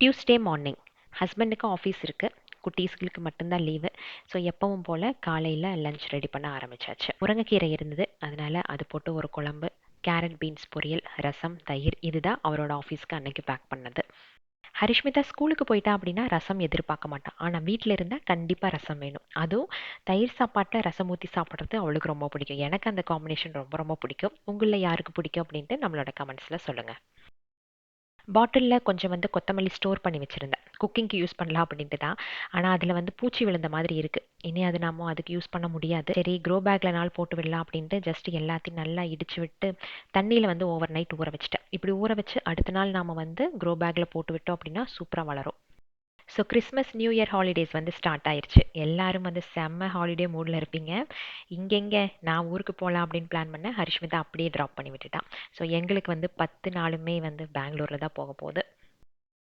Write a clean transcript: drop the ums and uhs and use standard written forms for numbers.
Tuesday morning ஹஸ்பண்டுக்கு office இருக்குது, குட்டீஸ்களுக்கு மட்டும்தான் லீவு. ஸோ எப்பவும் போல் காலையில் லஞ்ச் ரெடி பண்ண ஆரம்பிச்சாச்சு. முருங்கைக்கீரை இருந்தது, அதனால் அது போட்டு ஒரு குழம்பு, கேரட் பீன்ஸ் பொரியல், ரசம், தயிர். இதுதான் அவரோட ஆஃபீஸ்க்கு அன்னைக்கு பேக் பண்ணது. ஹரிஷ்மிதா ஸ்கூலுக்கு போயிட்டா அப்படின்னா ரசம் எதிர்பார்க்க மாட்டான், ஆனால் வீட்டில் இருந்தால் கண்டிப்பாக ரசம் வேணும். அதுவும் தயிர் சாப்பாட்டில் ரசம் ஊற்றி சாப்பிட்றது அவளுக்கு ரொம்ப பிடிக்கும். எனக்கு அந்த காம்பினேஷன் ரொம்ப ரொம்ப பிடிக்கும். உங்களில் யாருக்கு பிடிக்கும் அப்படின்ட்டு நம்மளோட கமெண்ட்ஸில் சொல்லுங்கள். பாட்டிலில் கொஞ்சம் கொத்தமல்லி ஸ்டோர் பண்ணி வச்சுருந்தேன், குக்கிங்க்கு யூஸ் பண்ணலாம் அப்படின்ட்டு தான். ஆனால் அதில் பூச்சி விழுந்த மாதிரி இருக்குது. இனி அது நம்ம அதுக்கு யூஸ் பண்ண முடியாது. சரி, க்ரோ பேக்கில் நாள் போட்டு விடலாம் அப்படின்ட்டு ஜஸ்ட் எல்லாத்தையும் நல்லா இடித்து விட்டு தண்ணியில் ஓவர் நைட் ஊற வச்சுட்டேன். இப்படி ஊற வச்சு அடுத்த நாள் நாம் க்ரோ பேக்கில் போட்டு விட்டோம் அப்படின்னா சூப்பராக வளரும். So Christmas new year holidays start ஆயிடுச்சு. எல்லாரும் செம்ம ஹாலிடே மூடில் இருப்பீங்க. இங்கெங்கே நான் ஊருக்கு போகலாம் அப்படின்னு பிளான் பண்ணேன், ஹரிஷ்மிதா அப்படியே ட்ராப் பண்ணி விட்டுட்டான். ஸோ எங்களுக்கு 10 நாளுமே பெங்களூரில் தான் போக போகுது.